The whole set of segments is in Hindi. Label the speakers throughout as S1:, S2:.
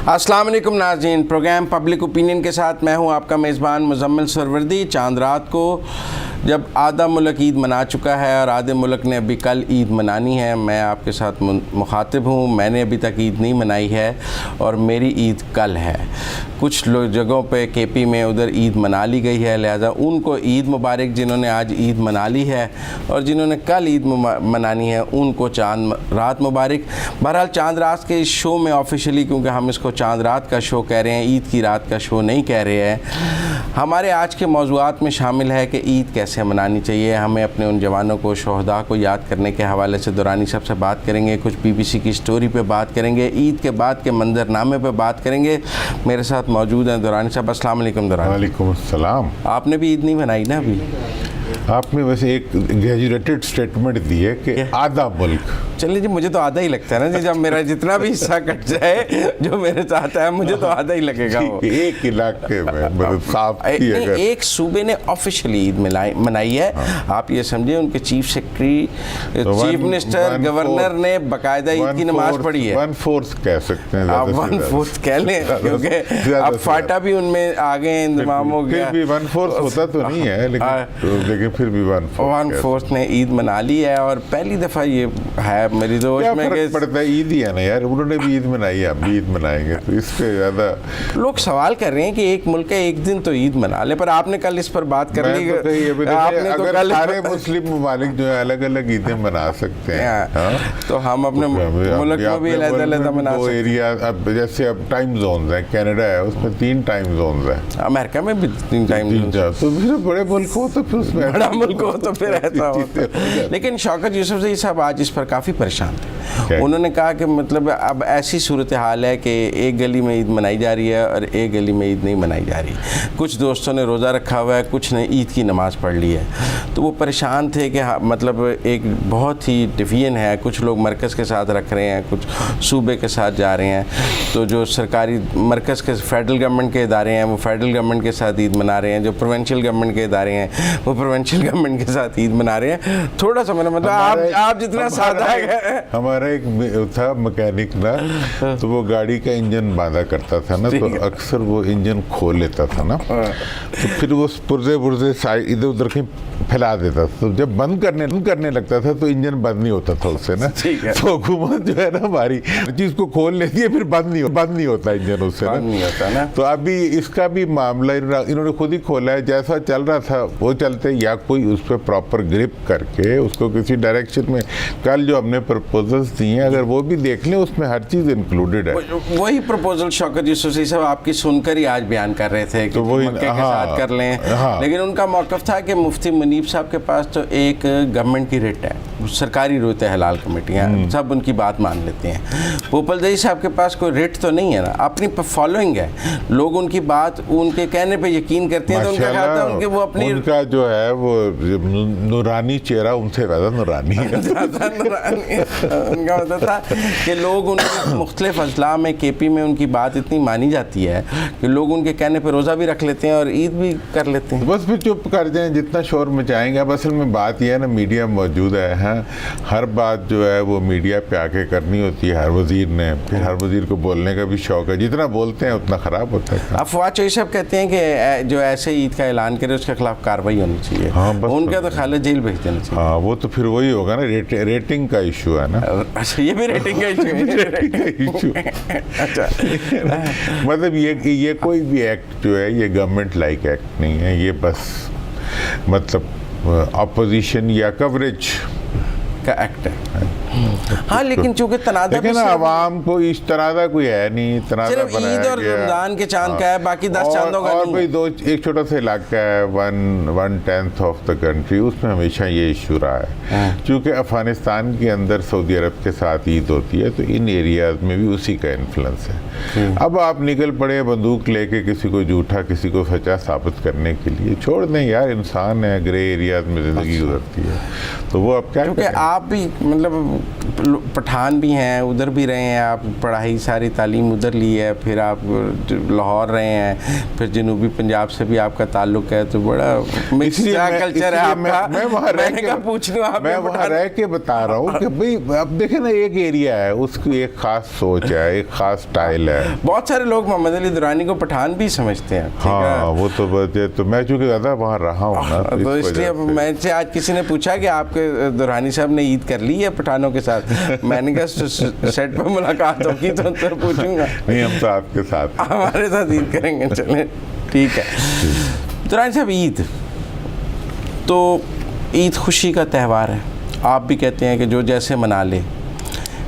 S1: अस्सलाम वालेकुम नाज़रीन, प्रोग्राम पब्लिक ओपिनियन के साथ मैं हूं आपका मेज़बान मुज़म्मिल सरवर्दी। चांद रात को जब आधा मुल्क ईद मना चुका है और आधे मुल्क ने अभी कल ईद मनानी है, मैं आपके साथ मुखातिब हूं। मैंने अभी तक ईद नहीं मनाई है और मेरी ईद कल है। कुछ लोग जगहों पे केपी में उधर ईद मना ली गई है, लिहाजा उनको ईद मुबारक जिन्होंने आज ईद मना ली है, और जिन्होंने कल ईद मनानी है उनको चांद रात मुबारक। बहरहाल चांद रात के इस शो में ऑफिशियली, क्योंकि हम इसको चांद रात का शो कह रहे हैं, ईद की रात का शो नहीं कह रहे हैं, हमारे आज के मौज़ूआत में शामिल है कि ईद कैसे मनानी चाहिए। हमें अपने उन जवानों को, शोहदा को याद करने के हवाले से दुरानी साहब से बात करेंगे, कुछ BBC की स्टोरी पे बात करेंगे, ईद के बाद के मंजरनामे पे बात करेंगे। मेरे साथ मौजूद हैं दुरानी साहब। अस्सलाम वालेकुम दुरानी।
S2: वालेकुम अस्सलाम।
S1: आपने भी ईद नहीं मनाई ना अभी?
S2: आपने वैसे एक एग्जैजरेटेड स्टेटमेंट दी है कि आधा मुल्क।
S1: चलिए जी, मुझे तो आधा ही लगता है ना जी। जब मेरा जितना भी हिस्सा कट जाए जो मेरे साथ है, मुझे तो आधा ही लगेगा वो।
S2: एक इलाके में मतलब साफ की अगर
S1: एक सूबे ने ऑफिशियली ईद मनाई है। आप ये समझिए, उनके chief secretary, chief minister, governor ने बाकायदा ईद की नमाज पढ़ी है।
S2: 1/4 कह सकते हैं,
S1: आप 1/4 कह लें, क्योंकि अब फाटा भी उनमें आगे इंतजाम हो गया।
S2: फिर भी 1/4 होता तो नहीं है, लेकिन फिर भी
S1: 1/4 ने ईद मना ली है। और पहली दफ़ा ये है मेरी दोस्त में कि
S2: पड़ता है, ईद ही है ना यार, उन्होंने भी ईद मनाई है, हम भी ईद मनाएंगे, तो इससे ज़्यादा
S1: लोग सवाल कर रहे हैं कि एक मुल्क है, एक दिन तो ईद मना ले। पर आपने कल इस पर बात कर ली।
S2: आपने तो कल सारे मुस्लिम ममालिक जो है अलग अलग ईदें मना सकते हैं,
S1: तो हम अपने मुल्क में भी अलग-अलग मना सकते हैं।
S2: एरिया अब जैसे अब टाइम जोन है, कनाडा है उसमें 3 टाइम जोन है,
S1: अमेरिका में भी 3 टाइम जोन,
S2: तो फिर बड़े मुल्क हो तो फिर उसमें
S1: बड़ा मुल्क हो तो फिर ऐसा हो। लेकिन शौकत यूसुफजई साहब आज इस पर काफ़ी परेशान थे। उन्होंने कहा कि मतलब अब ऐसी सूरत हाल है कि एक गली में ईद मनाई जा रही है और एक गली में ईद नहीं मनाई जा रही। कुछ दोस्तों ने रोज़ा रखा हुआ है, कुछ ने ईद की नमाज़ पढ़ ली है। तो वो परेशान थे कि मतलब एक बहुत ही डिवीजन है, कुछ लोग मरकज़ के साथ रख रहे हैं, कुछ सूबे के साथ जा रहे हैं। तो जो सरकारी मरकज़ के फेडरल गवर्नमेंट के इदारे हैं वो फेडरल गवर्नमेंट के साथ ईद मना रहे हैं, जो प्रोविंशियल गवर्नमेंट के इदारे हैं वो प्रोविंशियल गवर्नमेंट के साथ ईद मना रहे हैं। थोड़ा सा मेरा मतलब आप जितना सादा है।
S2: हमारा एक था मैकेनिक ना, तो वो गाड़ी का इंजन बांधा करता था ना, तो अक्सर वो इंजन खोल लेता था ना, तो फिर वो पुर्जे इधर उधर कहीं फैला देता था। तो जब बंद करने लगता था तो इंजन बंद नहीं होता था उससे ना। तो हुकूमत जो है ना हमारी चीज को खोल लेती है, फिर बंद नहीं होता इंजन उससे ना। तो अभी इसका भी मामला इन्होंने खुद ही खोला है, जैसा चल रहा था वो चलते, या कोई उस पर प्रॉपर ग्रिप करके उसको किसी डायरेक्शन में, कल जो हमने प्रपोजल्स दिए अगर वो भी देख लें, उसमें हर चीज़ इंक्लूडेड है।
S1: वही प्रपोजल शौकत यूसुफजई साहब आपकी सुनकर ही आज बयान कर रहे थे कि वो मक्के के साथ कर लें। लेकिन उनका मौक़िफ़ था कि मुफ्ती मुनीब साहब के पास तो एक गवर्नमेंट की रिट है, सरकारी रोत हलाल कमेटियाँ सब उनकी बात मान लेते हैं। पोपलजई साहब के पास कोई रिट तो नहीं है ना, अपनी फॉलोइंग है, लोग उनकी बात उनके कहने पे यकीन करते हैं। तो उनका कहता है उनके वो अपनी
S2: उनका जो है वो नूरानी चेहरा उनसे ज़्यादा नूरानी है।
S1: उनका मतलब था कि लोग उनके मुख्तलिफ अजला में केपी में उनकी बात इतनी मानी जाती है कि लोग उनके कहने पर रोज़ा भी रख लेते हैं और ईद भी कर लेते हैं।
S2: बस फिर चुप कर जाएं, जितना शोर मचाएंगे। अब असल में बात यह है ना, मीडिया मौजूद है, हाँ, हर बात जो है वो मीडिया पे आके करनी होती है हर वजीर ने, फिर हर वजीर को बोलने का भी शौक है, जितना बोलते हैं उतना ख़राब होता है।
S1: अफवाह चौधरी साहब कहते हैं कि जो ऐसे ईद का ऐलान करे उसके खिलाफ कार्रवाई होनी चाहिए। हाँ, उनका तो खाली जेल भेज देना चाहिए।
S2: हाँ, वो तो फिर वही होगा ना, रेटिंग का इशू है ना।
S1: अच्छा, ये भी रेटिंग का इशू है। अच्छा,
S2: मतलब ये कोई भी एक्ट जो है ये गवर्नमेंट लाइक एक्ट नहीं है, ये बस मतलब अपोजिशन या कवरेज
S1: का एक्ट है। हाँ, लेकिन चूंकि तनाज़ा
S2: लेकिन आवाम को इस तरह का कोई है नहीं, तनाज़ा बनाया
S1: ईद और रमज़ान के चांद का है, बाकी 10 चांदों का
S2: और भाई एक छोटा सा इलाका है 1/10 ऑफ द कंट्री, उसमें हमेशा ये इशू रहा है। क्योंकि अफगानिस्तान के अंदर सऊदी अरब के साथ ईद होती है, तो इन एरियाज में भी उसी का इन्फ्लुएंस है। अब आप निकल पड़े बंदूक लेके किसी को झूठा किसी को सच्चा साबित करने के लिए, छोड़ दें यार, इंसान है, ग्रे एरियाज में ज़िंदगी गुजरती है, तो वो अब क्या
S1: क्योंकि आप भी मतलब पठान भी हैं, उधर भी रहे हैं आप, पढ़ाई सारी तालीम उधर ली है, फिर आप लाहौर रहे हैं, फिर जनूबी पंजाब से भी आपका ताल्लुक है, तो बड़ा मिक्स कल्चर है आपका।
S2: मैं वहाँ रह के बता रहा हूँ कि भाई अब देखे ना, एक एरिया है, उसकी एक खास सोच है, एक खास स्टाइल है।
S1: बहुत सारे लोग मोहम्मद अली दुरानी को पठान भी समझते हैं।
S2: हाँ, वो तो मैं चूँकि ज़्यादा वहाँ रहा हूँ ना,
S1: तो इसलिए मैं से आज किसी ने पूछा कि आपके दुरानी साहब ने ईद कर ली है पठानों के साथ, मैंने कहा सेट पर मुलाकात होगी तो पूछूंगा।
S2: नहीं, हम तो आपके साथ,
S1: हमारे साथ ईद करेंगे। चले, ठीक है। दुरानी साहब, ईद तो ईद खुशी का त्यौहार है, आप भी कहते हैं कि जो जैसे मना ले,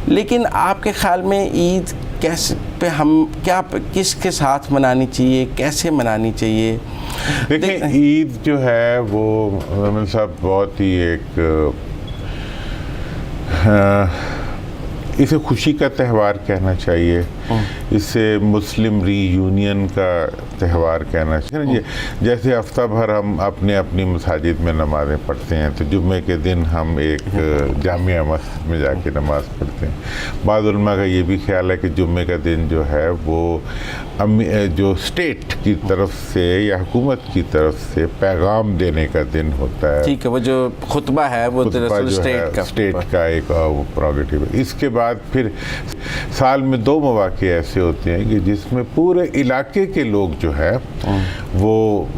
S1: लेकिन आपके ख्याल में ईद कैसे पे हम क्या किसके साथ मनानी चाहिए, कैसे मनानी चाहिए?
S2: देखिए, ईद जो है वो मोहम्मद साहब बहुत ही एक इसे खुशी का त्यौहार कहना चाहिए, इसे मुस्लिम रीयूनियन का त्यौहार कहना चाहिए। जैसे हफ्ता भर हम अपने अपनी मसाजिद में नमाज़ें पढ़ते हैं, तो जुम्मे के दिन हम एक जामिया मस्जिद में जाके नमाज़ पढ़ते हैं। बाद उलमा का ये भी ख्याल है कि जुम्मे का दिन जो है वो जो स्टेट की तरफ से या हुकूमत की तरफ से पैगाम देने का दिन होता है।
S1: ठीक है, वो जो खुतबा है वो
S2: स्टेट का एक प्रोगेटिव है। इसके बाद फिर साल में 2 मौके ऐसे होते हैं कि जिसमें पूरे इलाके के लोग जो है वो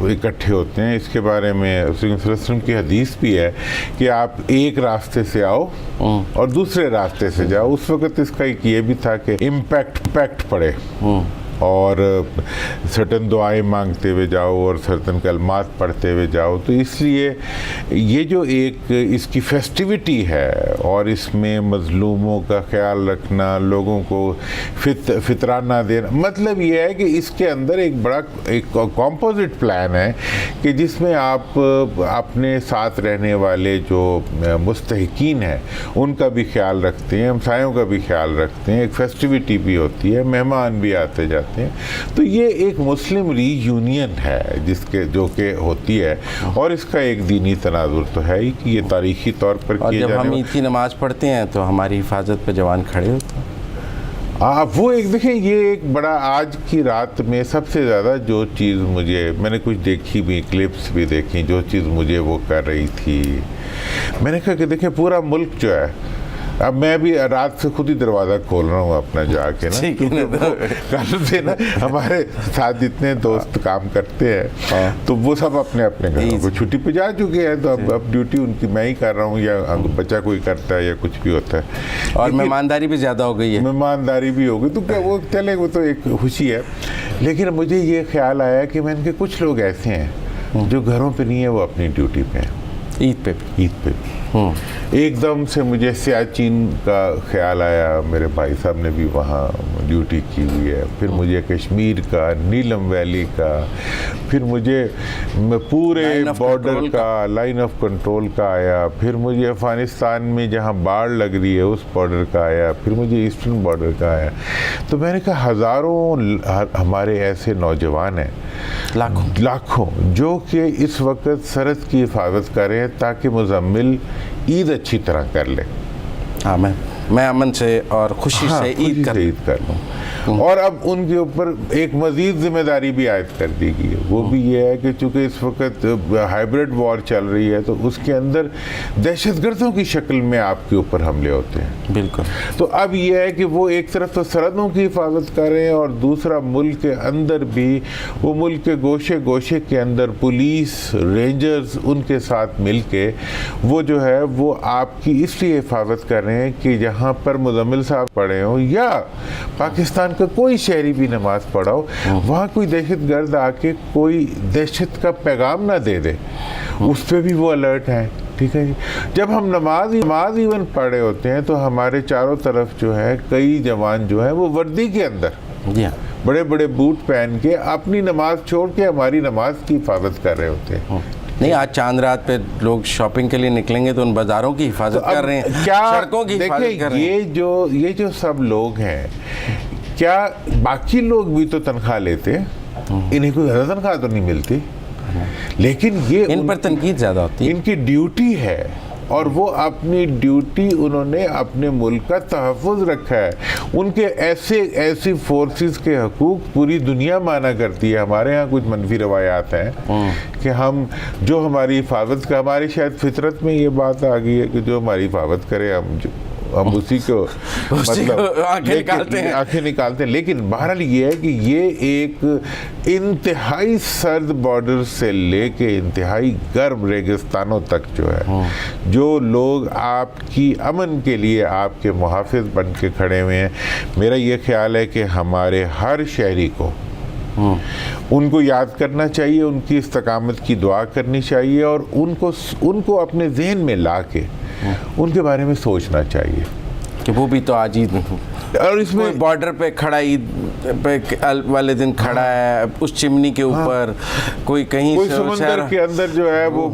S2: इकट्ठे होते हैं। इसके बारे में रसूल सल्लल्लाहु अलैहि वसल्लम की हदीस भी है कि आप एक रास्ते से आओ और दूसरे रास्ते से जाओ। उस वक़्त इसका एक ये भी था कि इम्पैक्ट पैक्ट पड़े और सर्टन दुआएं मांगते हुए जाओ और सर्टन कलमात पढ़ते हुए जाओ। तो इसलिए ये जो एक इसकी फेस्टिविटी है और इसमें मज़लूमों का ख्याल रखना, लोगों को फितराना देना, मतलब ये है कि इसके अंदर एक बड़ा एक कॉम्पोजिट प्लान है कि जिसमें आप अपने साथ रहने वाले जो मुस्तहिकीन हैं उनका भी ख्याल रखते हैं, हमसायों का भी ख्याल रखते हैं। एक फेस्टिविटी भी होती है, मेहमान भी आते जाते हैं। तो ये एक मुस्लिम रीयूनियन है जिसके जो कि होती है, और इसका एक दीनी तनाजुर तो है ही कि ये तारीखी तौर पर किए
S1: जब
S2: जाने
S1: हम ईद की नमाज़ पढ़ते हैं तो हमारी हिफाजत पे जवान खड़े होते हैं।
S2: वो एक देखें, ये एक बड़ा आज की रात में सबसे ज़्यादा जो चीज़ मैंने कुछ देखी भी, क्लिप्स भी देखी, जो चीज़ मुझे वो कर रही थी, मैंने कहा कि देखें पूरा मुल्क जो है, अब मैं भी रात से खुद ही दरवाज़ा खोल रहा हूँ अपना जाके ना, कल से ना हमारे साथ जितने दोस्त काम करते हैं तो वो सब अपने अपने घरों को छुट्टी पे जा चुके हैं, तो अब ड्यूटी उनकी मैं ही कर रहा हूँ या बच्चा कोई करता है या कुछ भी होता है।
S1: और मेहमानदारी भी ज़्यादा हो गई है,
S2: मेहमानदारी भी हो गई, तो क्या वो चले, वो तो एक खुशी है। लेकिन मुझे ये ख्याल आया कि मैंने कुछ लोग ऐसे हैं जो घरों पर नहीं है, वो अपनी ड्यूटी पे हैं, ईद पे। एकदम से मुझे सियाचिन का ख्याल आया, मेरे भाई साहब ने भी वहाँ ड्यूटी की हुई है। फिर मुझे कश्मीर का, नीलम वैली का, फिर मुझे पूरे बॉर्डर का, लाइन ऑफ कंट्रोल का आया, फिर मुझे अफ़गानिस्तान में जहाँ बाढ़ लग रही है उस बॉर्डर का आया, फिर मुझे ईस्टर्न बॉर्डर का आया। तो मैंने कहा हज़ारों हमारे ऐसे नौजवान हैं, लाखों जो कि इस वक्त सरहद की हिफाजत कर रहे हैं ताकि मुज़म्मिल ईद अच्छी तरह कर ले।
S1: हाँ, मैं अमन से और खुशी से ईद
S2: कर लूँ। और अब उनके ऊपर एक मज़ीद जिम्मेदारी भी आयद कर दी गई है। वो भी ये है कि चूँकि इस वक्त हाइब्रिड वॉर चल रही है, तो उसके अंदर दहशतगर्दों की शक्ल में आपके ऊपर हमले होते हैं।
S1: बिल्कुल।
S2: तो अब ये है कि वो एक तरफ तो सरहदों की हिफाजत कर रहे हैं और दूसरा मुल्क के अंदर भी, वो मुल्क के गोशे गोशे के अंदर पुलिस, रेंजर्स उनके साथ मिल के वो जो है वो आपकी इसलिए हिफाजत कर रहे हैं कि जहाँ पर मुज़म्मिल साहब पढ़े हों या पाकिस्तान का कोई शहरी भी नमाज पढ़ा हो, वहाँ कोई दहशतगर्द आके कोई दहशत का पैगाम ना दे दे, उस पर भी वो अलर्ट हैं। ठीक है जी। जब हम नमाज इवन पढ़ रहे होते हैं तो हमारे चारों तरफ जो है कई जवान जो है वो वर्दी के अंदर बड़े बड़े बूट पहन के अपनी नमाज छोड़ के हमारी नमाज की हिफाजत कर रहे होते हैं।
S1: नहीं, आज चांद रात पे लोग शॉपिंग के लिए निकलेंगे तो उन बाज़ारों की हिफाजत कर रहे हैं,
S2: क्या
S1: सड़कों की हिफाजत कर रहे हैं।
S2: ये जो सब लोग हैं, क्या बाकी लोग भी तो तनख्वाह लेते हैं? इन्हें कोई ज़्यादा तनख्वाह तो नहीं मिलती, लेकिन ये
S1: इन पर तनकीद ज़्यादा होती है।
S2: इनकी ड्यूटी है और वो अपनी ड्यूटी उन्होंने अपने मुल्क का तहफ़्फ़ुज़ रखा है। उनके ऐसी फोर्सेस के हकूक़ पूरी दुनिया माना करती है। हमारे यहाँ कुछ मनफी रवायात हैं कि हम जो हमारी हिफाजत का, हमारी शायद फितरत में ये बात आ गई है कि जो हमारी हिफाजत करे हम उसी को मतलब आंखें निकालते हैं। लेकिन बहरहाल ये है कि ये एक इंतहाई सर्द बॉर्डर से लेके इंतहाई गर्म रेगिस्तानों तक जो है, जो लोग आपकी अमन के लिए आपके मुहाफिज बन के खड़े हुए हैं, मेरा ये ख्याल है कि हमारे हर शहरी को उनको याद करना चाहिए, उनकी इस्तकामत की दुआ करनी चाहिए और उनको अपने जहन में ला के उनके बारे में सोचना चाहिए
S1: कि वो भी तो आज ही और इसमें बॉर्डर पे खड़ा ईद पे वाले दिन खड़ा है, उस चिमनी के ऊपर कोई कहीं
S2: कोई समुंदर के अंदर जो है वो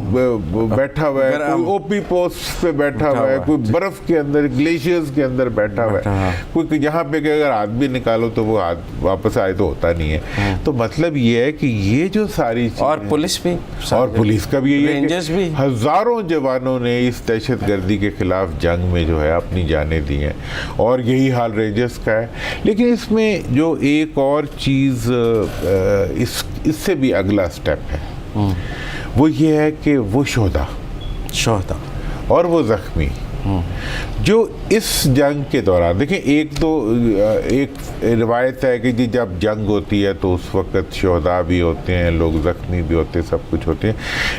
S2: बैठा हुआ है, कोई ओपी पोस्ट पे बैठा हुआ है, कोई बर्फ के अंदर ग्लेशियर्स के अंदर बैठा हुआ है, कोई यहाँ पे अगर हाथ भी निकालो तो वो हाथ वापस आए तो होता नहीं है। तो मतलब ये है कि ये जो सारी
S1: और पुलिस भी,
S2: और पुलिस का भी यही
S1: रेंजर्स भी,
S2: हजारों जवानों ने इस दहशतगर्दी के खिलाफ जंग में जो है अपनी जानें दी हैं और यही हाल रेंजर्स का है। लेकिन इसमें जो एक और चीज़ इससे भी अगला स्टेप है वो ये है कि वो शोहदा और वो ज़ख्मी जो इस जंग के दौरान, देखें एक रिवायत है कि जी जब जंग होती है तो उस वक़्त शोहदा भी होते हैं, लोग ज़ख्मी भी होते हैं, सब कुछ होते हैं।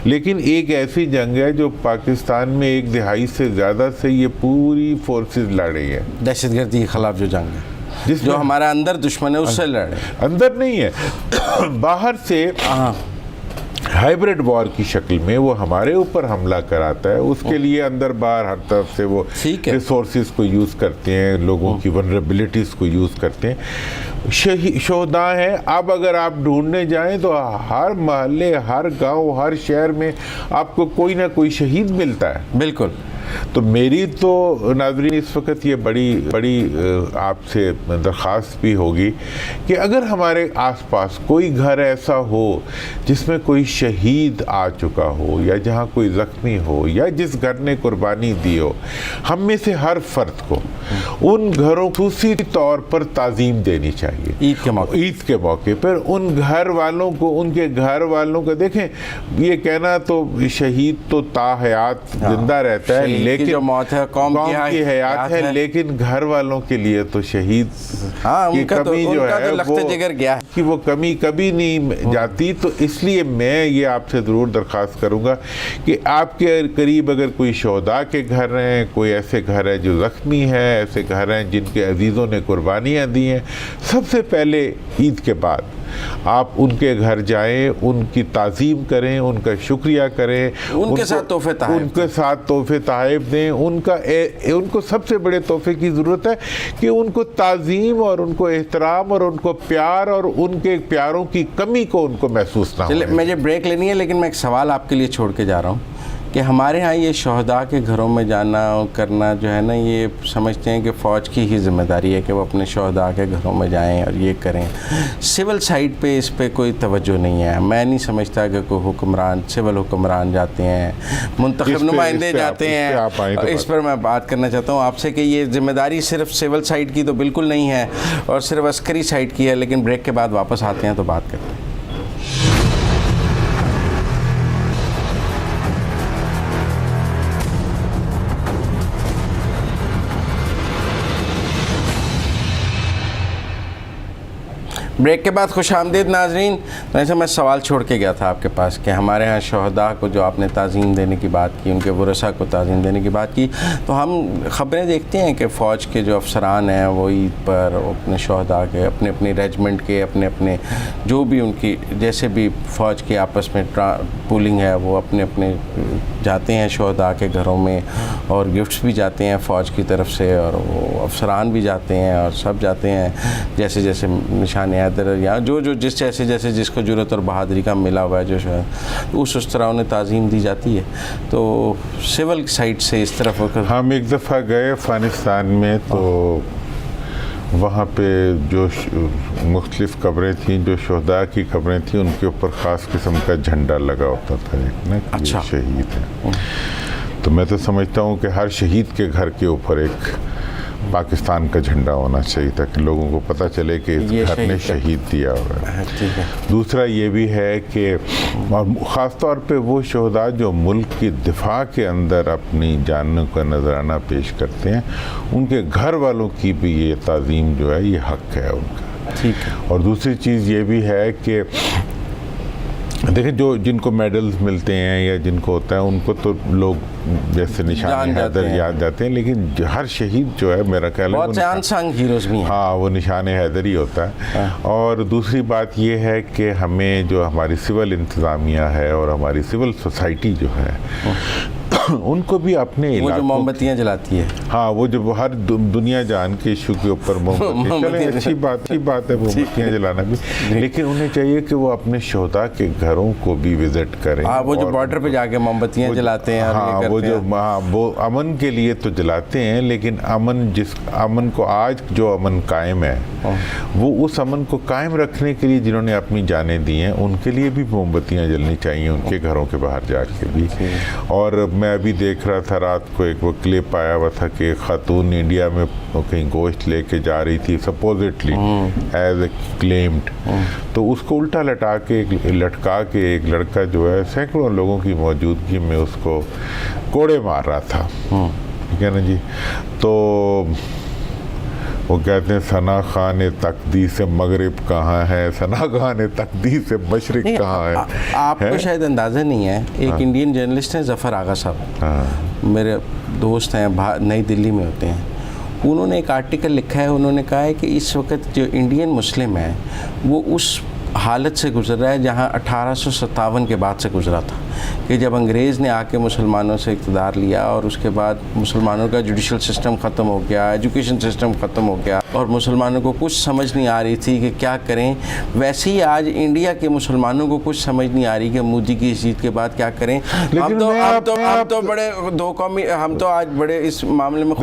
S2: लेकिन एक ऐसी जंग है जो पाकिस्तान में 1 दिहाई से ज़्यादा से ये पूरी फोर्सेस लड़ रही है,
S1: दहशतगर्दी के खिलाफ जो जंग है, जो हमारा अंदर दुश्मन है उससे लड़े,
S2: अंदर नहीं है बाहर से हाइब्रिड वॉर की शक्ल में वो हमारे ऊपर हमला कराता है। उसके लिए अंदर बाहर हर तरफ से वो रिसोर्सेज को यूज़ करते हैं, लोगों की वनरेबिलिटीज़ को यूज़ करते हैं। शोहदा हैं। अब अगर आप ढूंढने जाएं तो हर मोहल्ले, हर गांव, हर शहर में आपको कोई ना कोई शहीद मिलता है।
S1: बिल्कुल।
S2: तो मेरी तो नाज़रीन इस वक्त ये बड़ी आपसे दरख्वास्त भी होगी कि अगर हमारे आसपास कोई घर ऐसा हो जिसमें कोई शहीद आ चुका हो या जहाँ कोई ज़ख्मी हो या जिस घर ने कुर्बानी दी हो, हम में से हर फर्द को उन घरों को खुसूसी तौर पर ताज़ीम देनी चाहिए। ईद के मौके पर उन घर वालों को, उनके घर वालों को, देखें ये कहना तो शहीद तो ताहयात जिंदा रहता है, लेकिन
S1: जो मौत है कौम
S2: की हयात है, लेकिन घर वालों के लिए तो शहीद की कमी जो है वो
S1: जिगर गया है
S2: कि वो कमी कभी नहीं जाती। तो इसलिए मैं ये आपसे ज़रूर दरख्वास्त करूँगा कि आपके करीब अगर कोई शोहदा के घर हैं, कोई ऐसे घर है जो ज़ख्मी है, ऐसे घर हैं जिनके अजीज़ों ने कुर्बानियाँ दी हैं, सबसे पहले ईद के बाद आप उनके घर जाएं, उनकी ताज़ीम करें, उनका शुक्रिया करें,
S1: उनके साथ
S2: तोहफे तहफ़ दें। उनको सबसे बड़े तोहफे की ज़रूरत है कि उनको ताज़ीम और उनको एहतराम और उनको प्यार और उनके प्यारों की कमी को उनको महसूस ना हो।
S1: मुझे ब्रेक लेनी है, लेकिन मैं एक सवाल आपके लिए छोड़ के जा रहा हूँ कि हमारे यहाँ ये शोहदा के घरों में जाना करना जो है ना, ये समझते हैं कि फ़ौज की ही जिम्मेदारी है कि वो अपने शोहदा के घरों में जाएं और ये करें। सिविल साइड पे इस पे कोई तवज्जो नहीं है। मैं नहीं समझता कि कोई हुक्मरान, सिविल हुक्मरान जाते हैं, मुंतखब नुमाइंदे जाते हैं। इस पर मैं बात करना चाहता हूँ आपसे कि ये जिम्मेदारी सिर्फ सिविल साइड की तो बिल्कुल नहीं है और सिर्फ अस्करी साइड की है। लेकिन ब्रेक के बाद वापस आते हैं तो बात करते हैं। ब्रेक के बाद खुश आमदीद नाजरीन। तो ऐसे मैं सवाल छोड़ के गया था आपके पास कि हमारे यहाँ शोहदा को जो आपने ताज़ीम देने की बात की, उनके वरसा को ताज़ीम देने की बात की, तो हम ख़बरें देखते हैं कि फ़ौज के जो अफसरान हैं वो ईद पर अपने शोहदा के, अपने अपने रेजिमेंट के, अपने अपने जो भी उनकी जैसे भी फ़ौज की आपस में पूलिंग है, वो अपने अपने जाते हैं शोहदा के घरों में और गिफ्ट्स भी जाते हैं फ़ौज की तरफ से और वो अफसरान भी जाते हैं और सब जाते हैं जैसे जैसे निशान या जो जिस जैसे जिसको ज़रूरत और बहादुरी का मिला हुआ है जो शायद उस तरह उन्हें ताज़ीम दी जाती है। तो सिविल साइड से इस तरफ
S2: हम एक दफ़ा गए अफ़गानिस्तान में, तो वहाँ पे जो मुख्तलिफ़ कब्रें थीं, जो शोहदा की कब्रें थीं, उनके ऊपर ख़ास किस्म का झंडा लगा होता था ना,
S1: अच्छा,
S2: शहीद है। तो मैं तो समझता हूँ कि हर शहीद के घर के ऊपर एक पाकिस्तान का झंडा होना चाहिए ताकि लोगों को पता चले कि इस घर ने शहीद दिया हुआ है। दूसरा ये भी है कि ख़ास तौर पे वो शहदा जो मुल्क की दिफा के अंदर अपनी जानों का नजराना पेश करते हैं, उनके घर वालों की भी ये ताज़ीम जो है ये हक है उनका।
S1: ठीक है।
S2: और दूसरी चीज़ ये भी है कि देखिए जो जिनको मेडल्स मिलते हैं या जिनको होता है उनको तो लोग जैसे निशान हैदर याद जाते हैं, लेकिन हर शहीद जो है मेरा ख्याल है
S1: बहुत से अनसंग हीरोज भी हैं।
S2: हाँ, वो निशान हैदर ही होता है। और दूसरी बात ये है कि हमें जो हमारी सिविल इंतज़ामिया है और हमारी सिविल सोसाइटी जो है उनको भी अपने
S1: वो जो मोमबत्तियाँ जलाती है,
S2: हाँ, वो जो हर दुनिया जान के इशू के ऊपर मोमबत्तियाँ, अच्छी बात है मोमबत्तियाँ जलाना भी, लेकिन उन्हें चाहिए कि वो अपने शोधा के घरों को भी विजिट करें।
S1: हाँ, वो जो बॉर्डर पे जाके मोमबत्तियाँ जलाते हैं।
S2: हाँ, वो अमन के लिए तो जलाते हैं, लेकिन अमन को आज जो अमन कायम है वो उस अमन को कायम रखने के लिए जिन्होंने अपनी जानें दी हैं उनके लिए भी मोमबत्तियाँ जलनी चाहिए, उनके घरों के बाहर जाके भी। और मैं अभी देख रहा था रात को एक वो क्लिप आया हुआ था कि खातून इंडिया में कहीं गोश्त लेके जा रही थी सपोजिटली एज ए क्लेम्ड, तो उसको उल्टा लटका के एक लड़का जो है सैकड़ों लोगों की मौजूदगी में उसको कोड़े मार रहा था। ठीक है ना जी। तो वो कहते हैं सना खान तकदीर से मगरिब कहाँ है, सना खान तकदीर से मशरिक कहाँ है।
S1: आपको शायद अंदाज़ा नहीं है, एक इंडियन जर्नलिस्ट हैं ज़फ़र आगा साहब, मेरे दोस्त हैं, नई दिल्ली में होते हैं। उन्होंने एक आर्टिकल लिखा है, उन्होंने कहा है कि इस वक्त जो इंडियन मुस्लिम है वो उस हालत से गुजर रहा है जहाँ 1857 के बाद से गुजरा था, कि जब अंग्रेज़ ने आके मुसलमानों से इक़्तिदार लिया और उसके बाद मुसलमानों का जुडिशल सिस्टम ख़त्म हो गया, एजुकेशन सिस्टम ख़त्म हो गया और मुसलमानों को कुछ समझ नहीं आ रही थी कि क्या करें। वैसे ही आज इंडिया के मुसलमानों को कुछ समझ नहीं आ रही कि मोदी की इस जीत के बाद क्या करें। हम तो बड़े दो कौमी, हम तो आज बड़े इस मामले में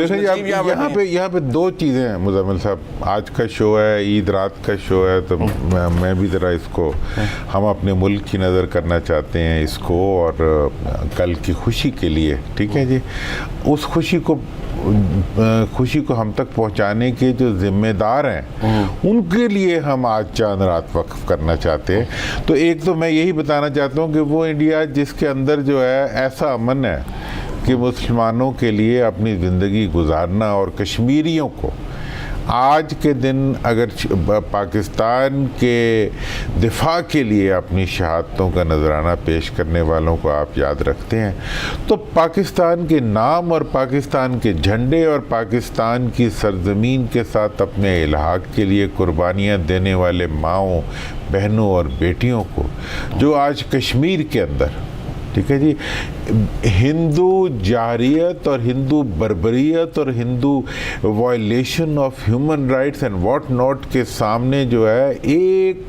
S2: यहाँ पे दो चीज़ें हैं मुज़म्मिल साहब। आज का शो है, ईद रात का शो है, तो मैं भी ज़रा इसको हम अपने मुल्क की नज़र करना चाहते हैं इसको, और कल की खुशी के लिए, ठीक है जी, उस खुशी को हम तक पहुंचाने के जो जिम्मेदार हैं उनके लिए हम आज चांद रात वक्फ करना चाहते हैं। तो एक तो मैं यही बताना चाहता हूं कि वो इंडिया जिसके अंदर जो है ऐसा अमन है कि मुसलमानों के लिए अपनी ज़िंदगी गुजारना, और कश्मीरियों को आज के दिन अगर पाकिस्तान के दिफा के लिए अपनी शहादतों का नजराना पेश करने वालों को आप याद रखते हैं, तो पाकिस्तान के नाम और पाकिस्तान के झंडे और पाकिस्तान की सरजमीन के साथ अपने इलाहाक के लिए कुर्बानियाँ देने वाले माओं, बहनों और बेटियों को, जो आज कश्मीर के अंदर, ठीक है जी, हिंदू जारियत और हिंदू बर्बरियत और Hindu violation of human rights and what not के सामने जो है एक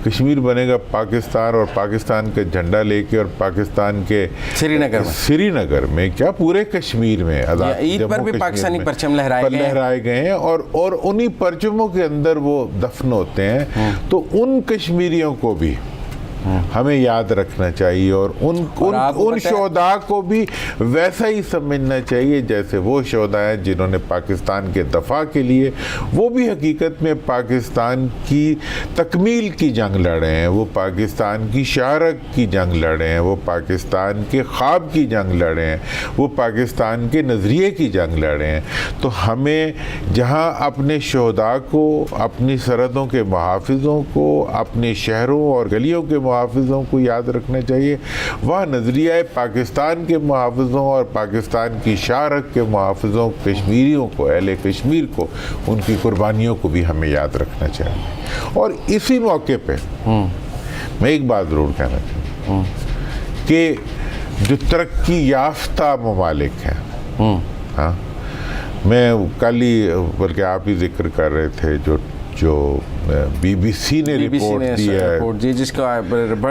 S2: कश्मीर बनेगा पाकिस्तान, और पाकिस्तान का झंडा लेके, और पाकिस्तान के श्रीनगर में क्या पूरे कश्मीर में
S1: ईद पर भी पाकिस्तानी परचम
S2: लहराए गए हैं, और उन्हीं परचमों के अंदर वो दफन होते हैं। तो उन कश्मीरियों को भी हमें याद रखना चाहिए, और उन शोधा को भी वैसा ही समझना चाहिए जैसे वो शोधा हैं जिन्होंने पाकिस्तान के दफा के लिए, वो भी हकीकत में पाकिस्तान की तकमील की जंग लड़े हैं, वो पाकिस्तान की शारक की जंग लड़े हैं, वो पाकिस्तान के ख्वाब की जंग लड़े हैं, वो पाकिस्तान के नज़रिए की जंग लड़े हैं। तो हमें जहाँ अपने शोधा को, अपनी सरहदों के मुहाफ़िज़ों को, अपने शहरों और गलियों के मुहाफ़िज़ों को याद रखना चाहिए, वह नज़रिया पाकिस्तान के मुहाफ़िज़ों और पाकिस्तान की शारक के मुहाफ़िज़ों, कश्मीरियों को, अहले कश्मीर को, उनकी कुर्बानियों को भी हमें याद रखना चाहिए। और इसी मौके पे मैं एक बात ज़रूर कहना चाहूँ कि जो तरक्की याफ्ता ममालिक हैं, हाँ, मैं कल ही, बल्कि आप ही जिक्र कर रहे थे, जो बीबीसी ने रिपोर्ट दिया है,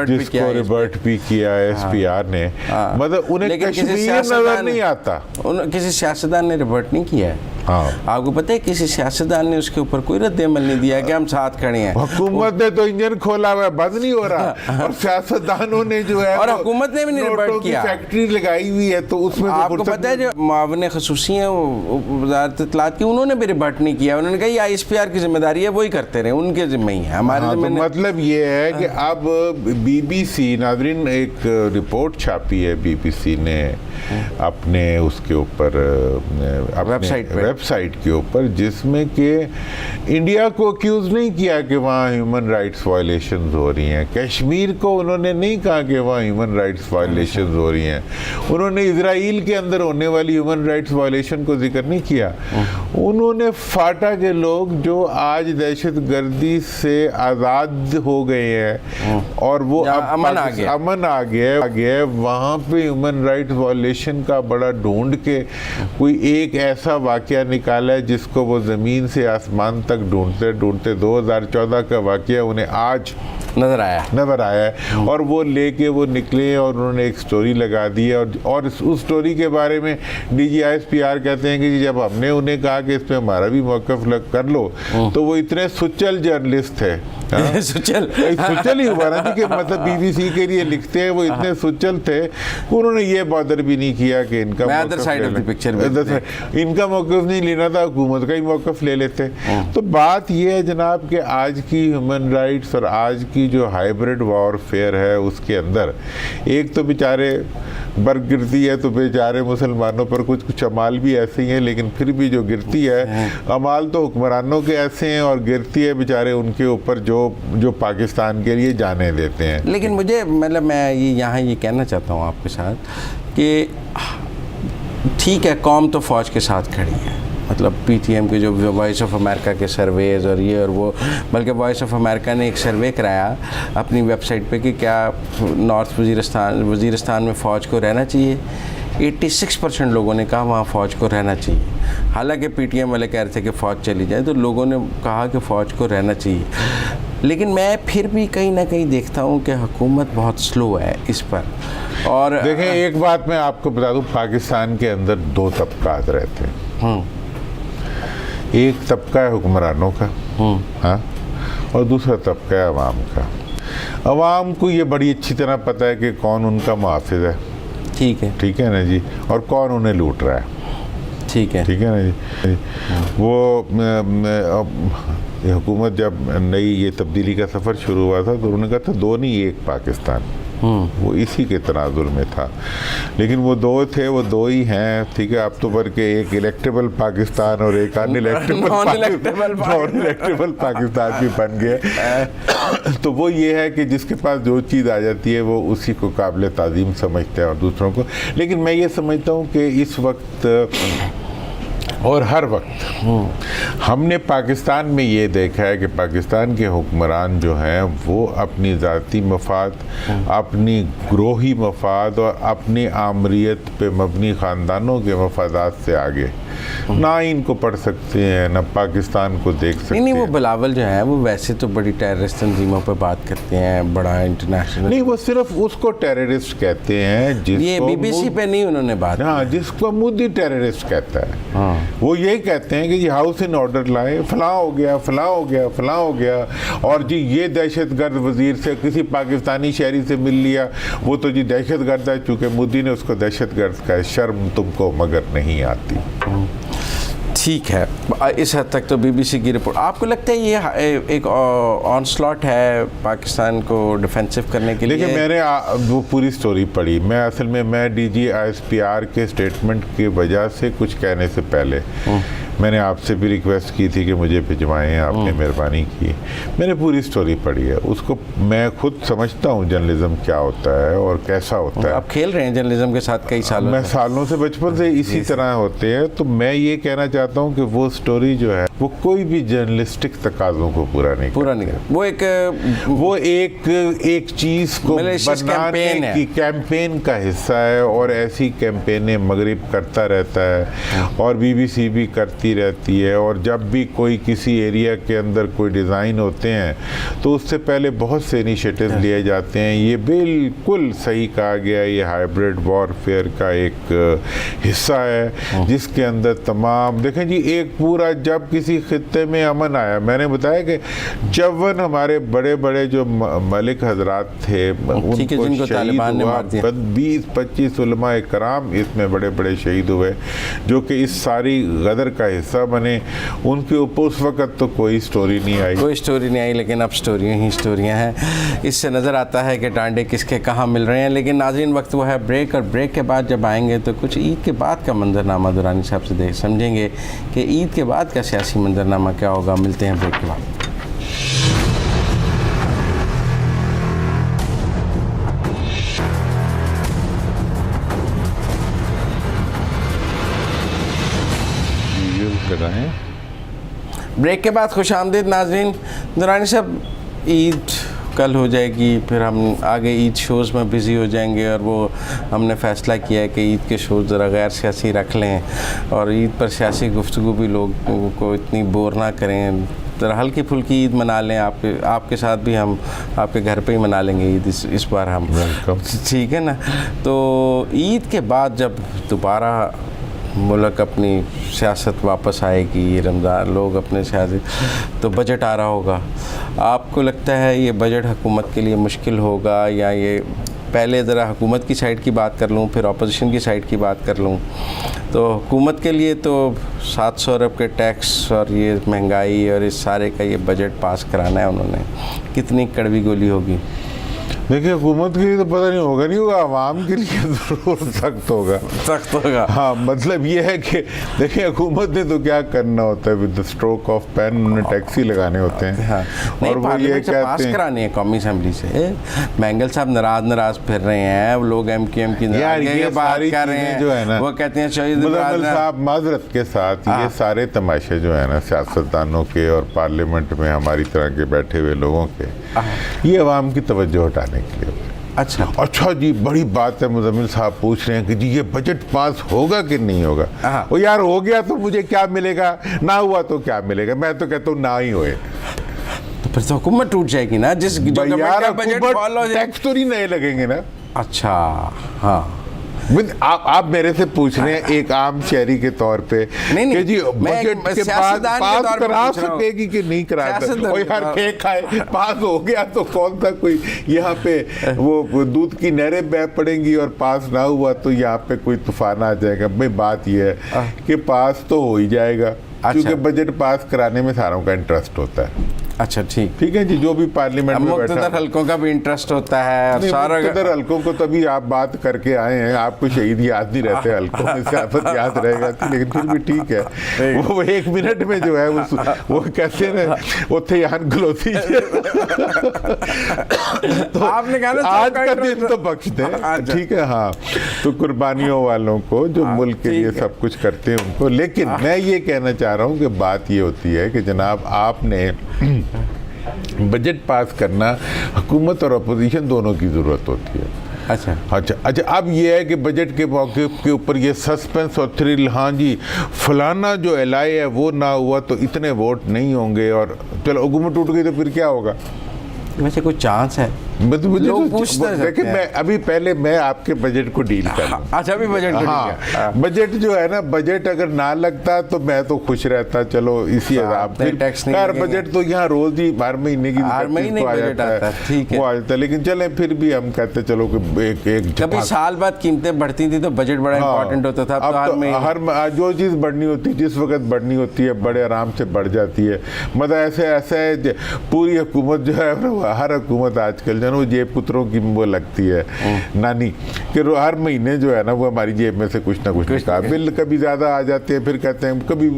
S1: जिसको रिवर्ट
S2: भी किया है SPR ने, मतलब उन्हें कश्मीर नजर नहीं आता।
S1: किसी सियासतदान ने रिवर्ट नहीं किया है।
S2: हाँ।
S1: आपको पता है किसी सियासतदान ने उसके ऊपर कोई रद्द-ए-अमल नहीं दिया कि हम साथ खड़े हैं।
S2: हुकूमत ने तो इंजन खोला हुआ है, बंद नहीं हो रहा, और सियासतदानों ने जो है
S1: और हुकूमत ने भी नहीं रिपोर्ट किया,
S2: फैक्ट्री लगाई हुई है, तो उसमें
S1: आपको पता है जो मुआविन ख़ुसूसी हैं वज़ारत इत्तलात की, उन्होंने भी रिपोर्ट नहीं किया। उन्होंने कहा ये ISPR की जिम्मेदारी है, वही करते रहे, उनके जिम्मे ही है, हमारे
S2: तो मतलब ये है कि अब BBC नाज़रीन एक रिपोर्ट छापी है BBC ने अपने उसके ऊपर वेबसाइट के ऊपर, जिसमें कि इंडिया को अक्यूज़ नहीं किया कि वहाँ ह्यूमन राइट्स वायलेशंस हो रही हैं, कश्मीर को उन्होंने नहीं कहा कि वहाँ ह्यूमन राइट्स वायलेशंस हो रही हैं, उन्होंने इजराइल के अंदर होने वाली ह्यूमन राइट्स वायलेशन को जिक्र नहीं किया। उन्होंने फाटा के लोग जो आज दहशतगर्दी से आज़ाद हो गए हैं और वो
S1: अमन
S2: आ गया, वहाँ पे ह्यूमन राइट्स वायलेशन का बड़ा ढूंढ के कोई एक ऐसा वाकया निकाला है जिसको वो ज़मीन से आसमान तक ढूंढते ढूंढते 2014 का वाकया उन्हें आज
S1: नजर आया है,
S2: और वो लेके वो निकले और उन्होंने एक स्टोरी लगा दी है, और उस स्टोरी के बारे में DG ISPR कहते हैं कि जब हमने उन्हें कहा कि इस पे हमारा भी मौक़िफ़ कर लो, तो वो इतने सुचल जर्नलिस्ट थे, सुचल ही हुआ ना कि मतलब BBC के लिए लिखते हैं, वो इतने सुचल थे, उन्होंने ये बॉदर भी नहीं किया कि इनका मौक़िफ़ नहीं लेना था, हुकूमत का ही मौक़िफ़ ले लेते। तो बात ये है जनाब कि आज की ह्यूमन राइट्स और आज की जो हाइब्रिड वॉरफेयर है उसके अंदर एक तो बेचारे बर्फ गिरती है तो बेचारे मुसलमानों पर कुछ कुछ अमाल भी ऐसे ही हैं, लेकिन फिर भी जो गिरती है अमाल तो हुक्मरानों के ऐसे हैं, और गिरती है बेचारे उनके ऊपर जो पाकिस्तान के लिए जाने देते हैं।
S1: लेकिन मुझे मतलब मैं यहाँ ये कहना चाहता हूँ आपके साथ कि ठीक है, कौम तो फ़ौज के साथ खड़ी है, मतलब PTM के जो वॉइस ऑफ अमेरिका के सर्वेज और ये और वो, बल्कि वॉइस ऑफ अमेरिका ने एक सर्वे कराया अपनी वेबसाइट पे कि क्या नॉर्थ वज़ीरिस्तान में फ़ौज को रहना चाहिए। 86% लोगों ने कहा वहाँ फ़ौज को रहना चाहिए। हालांकि PTM वाले कह रहे थे कि फ़ौज चली जाए, तो लोगों ने कहा कि फ़ौज को रहना चाहिए। लेकिन मैं फिर भी कहीं ना कहीं देखता हूँ कि हुकूमत बहुत स्लो है इस पर। और
S2: देखें, एक बात मैं आपको बता दूँ, पाकिस्तान के अंदर 2 तबकात रहते हैं। एक तबका है हुक्मरानों का, हाँ, और दूसरा तबका है अवाम का। अवाम को ये बड़ी अच्छी तरह पता है कि कौन उनका मुहाफ़िज़ है, ठीक है ना जी, और कौन उन्हें लूट रहा है, ठीक है ना जी। वो हुकूमत जब नई ये तब्दीली का सफ़र शुरू हुआ था तो उन्होंने कहा था 2 नहीं 1 पाकिस्तान, वो इसी के तनाजुल में था, लेकिन वो 2 थे, वो 2 ही हैं, ठीक है। अब तो बढ़ के एक इलेक्टेबल पाकिस्तान और एक अनइलेक्टेबल पाकिस्तान भी बन गए। तो वो ये है कि जिसके पास जो चीज़ आ जाती है वो उसी को काबिल ताज़ीम समझते हैं और दूसरों को। लेकिन मैं ये समझता हूँ कि इस वक्त और हर वक्त हमने पाकिस्तान में ये देखा है कि पाकिस्तान के हुक्मरान जो हैं वो अपनी ज़ाती मफाद, अपनी ग्रोही मफाद और अपनी आमरीत पे मबनी ख़ानदानों के मफादात से आगे ना इनको पढ़ सकते हैं, ना पाकिस्तान को देख सकते हैं।
S1: नहीं, वो बिलावल जो है वो वैसे तो बड़ी टेररिस्ट तंजीमों पर बात करते हैं, बड़ा इंटरनेशनल।
S2: नहीं, वो सिर्फ उसको टेररिस्ट कहते हैं जिसको,
S1: ये BBC पे नहीं उन्होंने बात,
S2: हाँ, जिसको मोदी टेररिस्ट कहता है। हाँ। वो यही कहते हैं कि ये हाउस इन ऑर्डर लाए, फलां हो गया, फलां हो गया, फलां हो गया, और जी ये दहशतगर्द वजीर से किसी पाकिस्तानी शहरी से मिल लिया, वो तो जी दहशतगर्द है, चूँकि मोदी ने उसको दहशतगर्द कहा। शर्म तुमको मगर नहीं आती।
S1: ठीक है, इस हद तक तो BBC की रिपोर्ट। आपको लगता है ये एक ऑनस्लॉट है पाकिस्तान को डिफेंसिव करने के लिए?
S2: देखिए, मैंने वो पूरी स्टोरी पढ़ी। मैं असल में DG ISPR के स्टेटमेंट की वजह से कुछ कहने से पहले मैंने आपसे भी रिक्वेस्ट की थी कि मुझे भिजवाएं, आपने मेहरबानी की। मैंने पूरी स्टोरी पढ़ी है, उसको मैं खुद समझता हूँ जर्नलिज्म क्या होता है और कैसा होता है।
S1: आप खेल रहे हैं जर्नलिज्म के साथ कई सालों?
S2: मैं सालों से, बचपन से इसी तरह होते हैं। तो मैं ये कहना चाहता हूँ कि वो स्टोरी जो है वो कोई भी जर्नलिस्टिक तकाज़ों को पूरा नहीं
S1: करता।
S2: वो एक चीज़ को बनाने की कैंपेन का हिस्सा है, और ऐसी कैंपेनें मगरिब करता रहता है और BBC भी करती रहती है। और जब भी कोई किसी एरिया के अंदर कोई डिज़ाइन होते हैं तो उससे पहले बहुत से इनिशिएटिव लिए जाते हैं। ये बिल्कुल सही कहा गया, ये हाइब्रिड वॉरफेयर का एक हिस्सा है जिसके अंदर तमाम, देखें जी, एक पूरा, जब किसी खित्ते में अमन आया, मैंने बताया कि जवन हमारे बड़े बड़े जो मलिक हजरात थे उनको शहीद हुआ, 20-25 उलमा इकराम इसमें बड़े बड़े शहीद हुए जो कि इस सारी गदर का हिस्सा बने। उनके ऊपर उस वक़्त तो कोई स्टोरी नहीं आई,
S1: लेकिन अब स्टोरियाँ ही स्टोरियाँ हैं। इससे नज़र आता है कि डांडे किसके कहाँ मिल रहे हैं। लेकिन नाज़रीन, वक्त वो है ब्रेक, और ब्रेक के बाद जब आएंगे तो कुछ ईद के बाद का मंजरनामा दुरानी साहब से देख समझेंगे कि ईद के बाद का सियासी मंजरनामा क्या होगा। मिलते हैं ब्रेक के बाद। ब्रेक के बाद खुश आमदीद नाज़रीन। दुरानी साहब, ईद कल हो जाएगी, फिर हम आगे ईद शोज़ में बिज़ी हो जाएंगे, और वो हमने फ़ैसला किया है कि ईद के शोज़ ज़रा गैर सियासी रख लें, और ईद पर सियासी गुफ्तगू भी लोगों को इतनी बोर ना करें, ज़रा हल्की फुल्की ईद मना लें। आपके साथ भी हम आपके घर पे ही मना लेंगे ईद इस बार हम, ठीक है ना। तो ईद के बाद जब दोबारा मुल्क अपनी सियासत वापस आएगी, रमज़ान लोग अपने सियासी, तो बजट आ रहा होगा। आपको लगता है ये बजट हुकूमत के लिए मुश्किल होगा, या ये पहले ज़रा हुकूमत की साइड की बात कर लूँ फिर अपोजिशन की साइड की बात कर लूँ। तो हुकूमत के लिए तो 700 अरब के टैक्स और ये महंगाई और इस सारे का ये बजट पास कराना है उन्होंने, कितनी कड़वी गोली होगी?
S2: देखिए, हुकूमत के लिए तो पता नहीं होगा, आवाम के लिए ज़रूर सख्त होगा। हाँ, मतलब ये है कि देखिए, हुकूमत ने तो क्या करना होता है, with the stroke of pen उन्हें टैक्सी लगाने होते हैं।
S1: हाँ, और वो ये कहते पास कराने हैं कौमी असम्बली से। मैंगल साहब नाराज फिर रहे हैं, वो लोग MQM की बात कर रहे हैं, जो है ना, वो कहते हैं शहीद
S2: साहब माजरत के साथ ये सारे तमाशे जो है ना सियासतदानों के और पार्लियामेंट में हमारी तरह के बैठे हुए लोगों के, ये अवाम की तवज्जो हटाने के लिए। अच्छा जी, बड़ी बात है, मुजम्मिल साहब पूछ रहे हैं कि जी ये बजट पास होगा कि नहीं होगा। वो यार, हो गया तो मुझे क्या मिलेगा, ना हुआ तो क्या मिलेगा? मैं तो कहता हूँ ना ही होए,
S1: तो फिर तो हुकूमत टूट जाएगी ना, जिस
S2: टैक्स तो नहीं नए लगेंगे ना।
S1: अच्छा, हाँ,
S2: आप मेरे से पूछ रहे हैं एक आम शहरी के तौर पे कि जी बजट के बाद पास करा सकेगी कि नहीं करा सकते? कोई हर केक खाए, पास हो गया तो कौन सा कोई यहाँ पे वो दूध की नहरें बह पड़ेंगी, और पास ना हुआ तो यहाँ पे कोई तूफान आ जाएगा। भाई बात यह है कि पास तो हो ही जाएगा, क्योंकि बजट पास कराने में सारों का इंटरेस्ट होता है।
S1: अच्छा, ठीक
S2: है जी, जो भी पार्लियामेंट में बैठा,
S1: मुक़्तदर हल्कों का भी इंटरेस्ट होता है, और सारा
S2: मुक़्तदर हल्कों को तभी आप बात करके आए हैं, आपको शहीद याद नहीं रहते, हल्कों में सियासत याद रहेगा, लेकिन फिर भी ठीक है। वो 1 मिनट में जो है वो कहते हैं उत्थे यान खलोती तो आपने कहा आज का दिन तो बख्श दे, ठीक है। हाँ, तो कुर्बानियों वालों को जो मुल्क के लिए सब कुछ करते हैं उनको। लेकिन मैं ये कहना चाह रहा हूँ कि बात ये होती है कि जनाब, आपने बजट पास करना हुकूमत और अपोजिशन दोनों की ज़रूरत होती है। अच्छा, अब ये है कि बजट के मौके के ऊपर ये सस्पेंस और थ्रिल, हाँ जी फलाना जो एलाई है वो ना हुआ तो इतने वोट नहीं होंगे, और चलो हुकूमत टूट गई तो फिर क्या होगा?
S1: वैसे कोई चांस है?
S2: लोग पूछते हैं। देखिए, मैं आपके बजट को डील कर लूं।
S1: अच्छा, अभी बजट को
S2: हाँ, बजट जो है ना, बजट अगर ना लगता तो मैं तो खुश रहता, चलो इसी हिसाब से। यार बजट तो यहाँ रोज ही हर महीने की
S1: बजट आता है, ठीक है,
S2: वो आ जाता है। लेकिन चले फिर भी हम कहते चलो कि एक
S1: कभी साल बाद कीमतें बढ़ती थी तो बजट बड़ा इंपॉर्टेंट होता था।
S2: हर जो चीज़ बढ़नी होती, जिस वक्त बढ़नी होती है, बड़े आराम से बढ़ जाती है। मतलब ऐसा है, पूरी हुकूमत जो है, हर हुकूमत आजकल है ना, वो जेब पुत्रों की वो लगती है नानी कि हर महीने जो है ना वो हमारी जेब में से कुछ ना कुछ निकाल, बिल कभी ज़्यादा आ जाते हैं, फिर कहते हैं कभी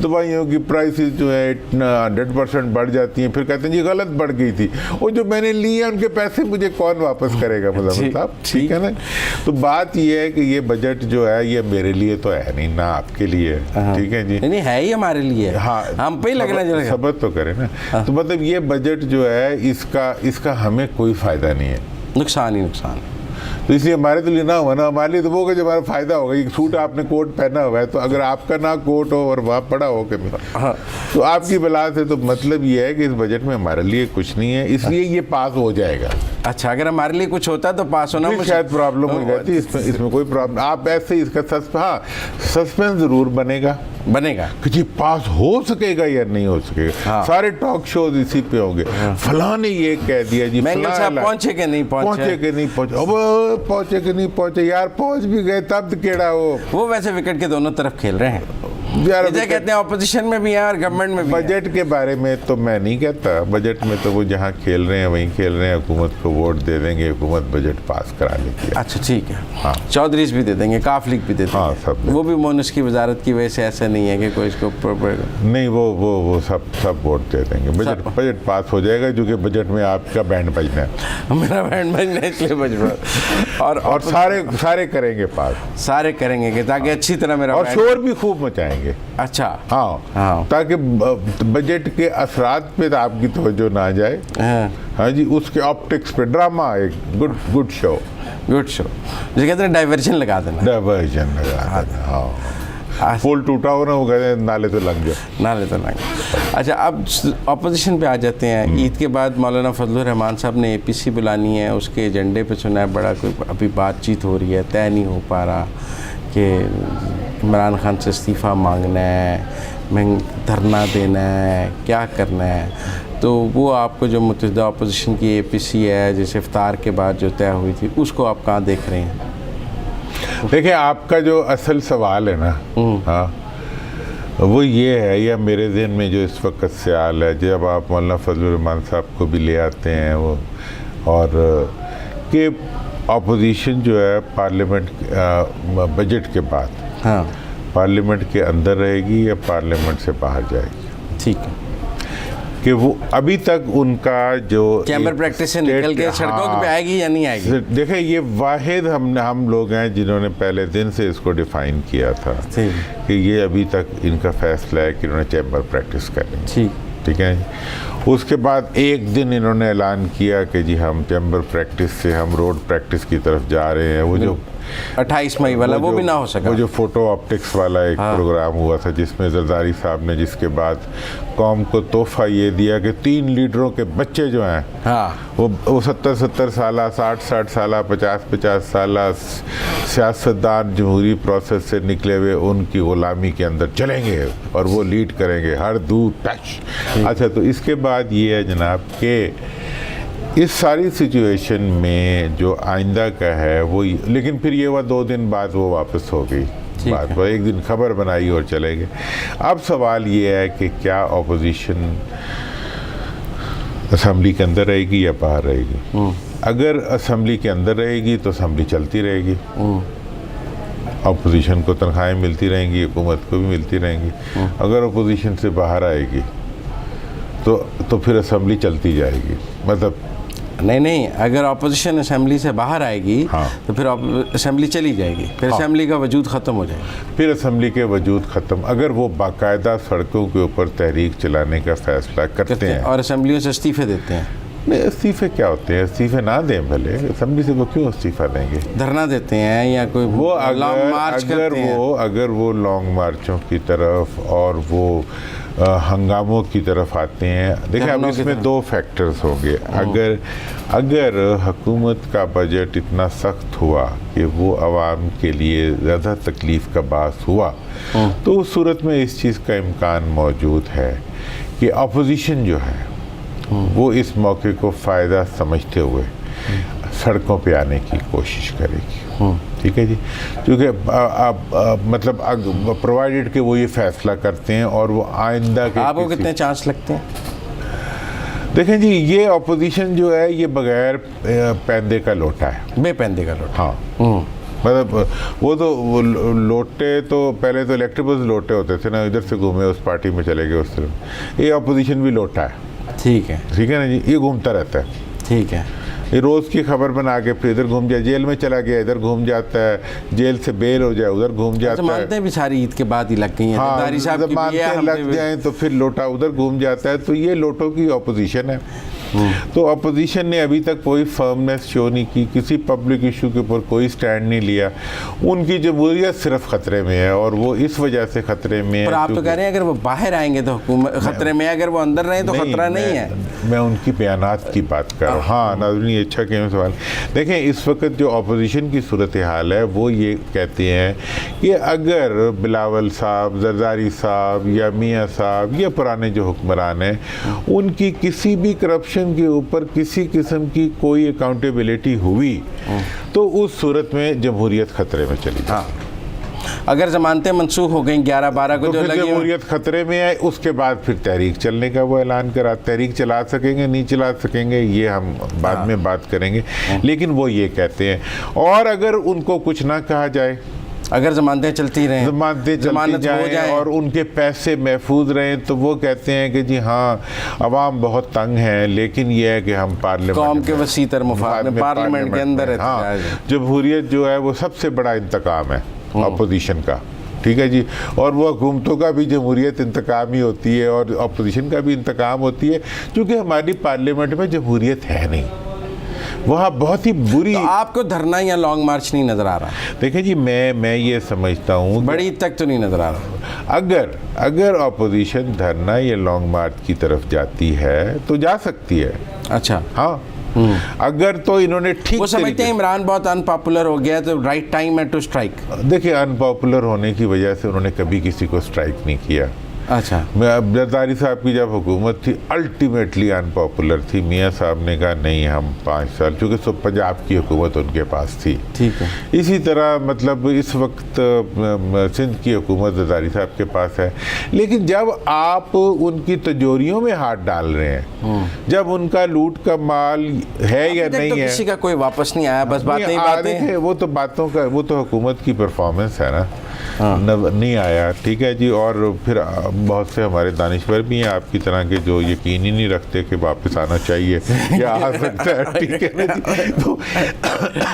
S2: दवाइयों की प्राइसेस जो है 100% बढ़ जाती हैं, फिर कहते हैं ये गलत बढ़ गई थी, और जो मैंने लिए हैं उनके पैसे मुझे कौन वापस करेगा मुजम्मिल साहब, ठीक है ना। तो बात ये है कि ये बजट जो है ये मेरे लिए तो है नहीं, ना आपके लिए, ठीक है जी,
S1: नहीं है ही हमारे लिए,
S2: हाँ
S1: हम पे ही लगना चाहिए,
S2: सबक तो करें ना। तो मतलब ये बजट जो है इसका हमें कोई फायदा नहीं है,
S1: नुकसान ही नुकसान।
S2: तो इसलिए हमारे तो लिए ना हुआ ना, हमारे लिए तो वो होगा जो हमारा फायदा होगा। एक सूट आपने कोट पहना हुआ है, तो अगर आपका ना कोट हो और वहाँ पड़ा हो कि तो आपकी बला से, तो मतलब ये है कि इस बजट में हमारे लिए कुछ नहीं है, इसलिए ये पास हो जाएगा।
S1: अच्छा, अगर हमारे लिए कुछ होता तो पास होना
S2: शायद प्रॉब्लम हो जाती, इसमें कोई प्रॉब्लम, आप ऐसे इसका सस्पेंस जरूर बनेगा कि जी पास हो सकेगा या नहीं हो सकेगा। सारे टॉक शोज इसी पे होंगे, फलां ने ये कह दिया जी,
S1: पहुंचे कि नहीं
S2: पहुंचे, अब पहुंचे कि नहीं पहुंचे, यार पहुंच भी गए तब केड़ा वो
S1: वैसे विकेट के दोनों तरफ खेल रहे हैं यार, कहते हैं ऑपोजिशन में भी है और गवर्नमेंट में भी।
S2: बजट के बारे में तो मैं नहीं कहता, बजट में तो वो जहाँ खेल रहे हैं वहीं खेल रहे हैं, हुकूमत को वोट दे देंगे, हुकूमत बजट पास करा लेगी।
S1: अच्छा ठीक है,
S2: हाँ,
S1: चौधरीज भी दे देंगे, काफ लीग भी दे देंगे,
S2: हाँ, सब
S1: वो भी मोनस की वजारत की वजह से ऐसा नहीं है कि कोई इसको
S2: नहीं, वो सब वोट दे देंगे, बजट पास हो जाएगा, जो कि बजट में आपका बैंड बजना है,
S1: मेरा बैंड बजना है, इसलिए बजट और
S2: सारे करेंगे पास,
S1: सारे करेंगे ताकि अच्छी तरह मेरा,
S2: और शोर भी खूब मचाएंगे।
S1: अच्छा,
S2: हाँ, ताकि बजट के असरात पे आपकी तवज्जो ना जाए। हाँ जी, उसके ऑप्टिक्स पे ड्रामा, एक गुड शो
S1: जो कहते हैं डाइवर्जन लगा देना,
S2: हाँ, पुल टूटा हो ना, वो कहते हैं नाले तो लग जाए।
S1: अच्छा, अब अपोजिशन पे आ जाते हैं। ईद के बाद मौलाना फजलुर रहमान साहब ने APC बुलानी है, उसके एजेंडे पे सुना है बड़ा कोई अभी बातचीत हो रही है, तय नहीं हो पा रहा कि इमरान खान से इस्तीफ़ा मांगना है, धरना देना है, क्या करना है। तो वो आपको जो मुत्तहिदा अपोजिशन की APC है, जैसे इफ्तार के बाद जो तय हुई थी, उसको आप कहाँ देख रहे हैं?
S2: देखिए, आपका जो असल सवाल है ना, हाँ, वो ये है, या मेरे जहन में जो इस वक्त सवाल है, जब आप मौलाना फजलुर रहमान साहब को भी ले आते हैं वो, और कि अपोजिशन जो है पार्लियामेंट बजट के बाद,
S1: हाँ,
S2: पार्लियामेंट के अंदर रहेगी या पार्लियामेंट से बाहर जाएगी?
S1: ठीक है,
S2: कि वो अभी तक उनका जो
S1: चैम्बर प्रैक्टिस से निकल के सड़कों पे आएगी या नहीं आएगी?
S2: देखिए, ये वाहिद हम लोग हैं जिन्होंने पहले दिन से इसको डिफाइन किया था कि ये अभी तक इनका फैसला है कि इन्होंने चैम्बर प्रैक्टिस करनी, ठीक है। उसके बाद एक दिन इन्होंने ऐलान किया कि जी हम चैम्बर प्रैक्टिस से हम रोड प्रैक्टिस की तरफ जा रहे हैं। वो जो
S1: 28 मई वाला वो भी ना हो सका,
S2: वो जो फोटो ऑप्टिक्स वाला एक प्रोग्राम हुआ था, जिसमें जरदारी साहब ने जिसके बाद कौम को तोहफा ये दिया कि 3 लीडरों के बच्चे जो हैं, वो 70 साल, 60 साल, 50 साल सियासतदान जमहूरी प्रोसेस से निकले हुए उनकी ग़ुलामी के अंदर चलेंगे और वो लीड करेंगे हर दूर टच। अच्छा, तो इसके बाद ये है जनाब कि इस सारी सिचुएशन में जो आइंदा का है वो, लेकिन फिर ये हुआ 2 दिन बाद वो वापस हो गई बात, वो एक दिन खबर बनाई और चले गए। अब सवाल ये है कि क्या अपोजिशन असेंबली के अंदर रहेगी या बाहर रहेगी? अगर असेंबली के अंदर रहेगी तो असेंबली चलती रहेगी, अपोजिशन को तनख्वाहें मिलती रहेंगी, हुकूमत को भी मिलती रहेंगी। अगर अपोजिशन से बाहर आएगी तो फिर असेंबली चलती जाएगी, मतलब
S1: नहीं, अगर अपोजिशन असेंबली से बाहर आएगी, हाँ, तो फिर असेंबली चली जाएगी, फिर असेंबली का वजूद ख़त्म हो जाएगा,
S2: फिर असेंबली के वजूद ख़त्म। अगर वो बाकायदा सड़कों के ऊपर तहरीक चलाने का फैसला करते हैं
S1: और असेंबलियों से इस्तीफ़े देते हैं।
S2: नहीं, इस्तीफ़े क्या होते हैं? इस्तीफ़े ना दें भले, असेंबली से वो क्यों इस्तीफ़ा देंगे?
S1: धरना देते हैं या कोई
S2: वो अगर वो लॉन्ग मार्चों की तरफ और वो हंगामों की तरफ आते हैं। देखिए, अब इसमें 2 फैक्टर्स होंगे। अगर हुकूमत का बजट इतना सख्त हुआ कि वो आवाम के लिए ज़्यादा तकलीफ़ का बास हुआ, तो उस सूरत में इस चीज़ का इम्कान मौजूद है कि अपोजिशन जो है वो इस मौके को फ़ायदा समझते हुए सड़कों पे आने की कोशिश करेगी, ठीक है जी। क्योंकि मतलब प्रोवाइडेड कि वो ये फैसला करते हैं और वो आइंदा के
S1: आपको कितने चांस लगते हैं?
S2: देखें जी, ये अपोजिशन जो है ये बगैर पैंदे का लोटा है,
S1: बेपैंदे का लोटा।
S2: हाँ मतलब वो लोटे तो पहले तो इलेक्टेबल्स लोटे होते थे ना, इधर से घूमे उस पार्टी में चले गए उस तरफ। ये अपोजिशन भी लोटा है।
S1: ठीक है
S2: ना जी, ये घूमता रहता है।
S1: ठीक है,
S2: ये रोज़ की खबर बना के फिर इधर घूम जाए, जेल में चला गया इधर घूम जाता है, जेल से बेल हो जाए उधर घूम जाता है।
S1: मानते हैं भी सारी ईद के बाद ही लग गई हैं।
S2: हाँ,
S1: जब
S2: मानते लग जाए तो फिर लोटा उधर घूम जाता है। तो ये लोटों की अपोजिशन है। तो अपोजिशन ने अभी तक कोई फर्मनेस शो नहीं की, किसी पब्लिक इशू के ऊपर कोई स्टैंड नहीं लिया। उनकी जमहूरियत सिर्फ खतरे में है और वो इस वजह से खतरे में है।
S1: पर आप तो कह रहे हैं अगर वो बाहर आएंगे तो हुकूमत खतरे में है, अगर वो अंदर रहे तो खतरा नहीं है।
S2: मैं उनकी बयानात की बात कर रहा हूँ। हाँ नाज़रीन, अच्छा किया सवाल। देखें, इस वक्त जो अपोजिशन की सूरत हाल है वो ये कहते हैं कि अगर बिलावल साहब, जरदारी साहब या मियाँ साहब या पुराने जो हुक्मरान हैं, उनकी किसी भी करप्शन के ऊपर किसी किस्म की कोई अकाउंटेबिलिटी हुई तो उस सूरत में जमहूरियत खतरे में चली जाए।
S1: अगर जमानतें मनसूख हो गई 11-12 को,
S2: तो
S1: जो
S2: फिर
S1: लगी
S2: जमहूरियत खतरे में है, उसके बाद फिर तहरीक चलने का वो ऐलान करा। तहरीक चला सकेंगे नहीं चला सकेंगे ये हम बाद में बात करेंगे, लेकिन वो ये कहते हैं। और अगर उनको कुछ ना कहा जाए,
S1: अगर जमानतें चलती रहें,
S2: जमानतें चलती जाएं और उनके पैसे महफूज रहें, तो वो कहते हैं कि जी हाँ अवाम बहुत तंग है, लेकिन ये है कि हम पार्लियामेंट
S1: कौम के वसीतर मफाद में पार्लियामेंट के अंदर
S2: हाँ, जमहूरियत जो है वो सबसे बड़ा इंतकाम है अपोजिशन का। ठीक है जी, और वो हुकूमतों का भी जमहूरियत इंतकाम ही होती है और अपोजिशन का भी इंतकाम होती है, क्योंकि हमारी पार्लियामेंट में जमहूरियत है नहीं, वहाँ बहुत ही बुरी।
S1: तो आपको धरना या लॉन्ग मार्च नहीं नजर आ रहा?
S2: देखिए जी, मैं ये समझता हूँ
S1: बड़ी तक तो नहीं नजर आ रहा।
S2: अगर अपोजिशन धरना या लॉन्ग मार्च की तरफ जाती है तो जा सकती है।
S1: अच्छा,
S2: हाँ, अगर तो इन्होंने ठीक,
S1: वो समझते हैं इमरान बहुत अनपॉपुलर हो गया तो राइट टाइम है टू स्ट्राइक।
S2: देखिए, अनपॉपुलर होने की वजह से उन्होंने कभी किसी को स्ट्राइक नहीं किया।
S1: अच्छा,
S2: जरदारी साहब की जब हुकूमत थी अल्टीमेटली अनपॉपुलर थी। मियाँ साहब ने कहा नहीं हम 5 साल, चूँकि सब पंजाब की हुकूमत उनके पास थी।
S1: ठीक है,
S2: इसी तरह मतलब इस वक्त सिंध की हुकूमत जरदारी साहब के पास है। लेकिन जब आप उनकी तिजोरियों में हाथ डाल रहे हैं, जब उनका लूट का माल है या नहीं
S1: तो
S2: है,
S1: किसी का कोई वापस नहीं आया, बस बातें।
S2: वो तो बातों का, वो तो हुकूमत की परफॉर्मेंस है ना। नहीं आया, ठीक है जी। और फिर बहुत से हमारे दानिश्वर भी हैं आपकी तरह के जो यकीन ही नहीं रखते कि वापस आना चाहिए या आ सकता है, ठीक है ना जी। तो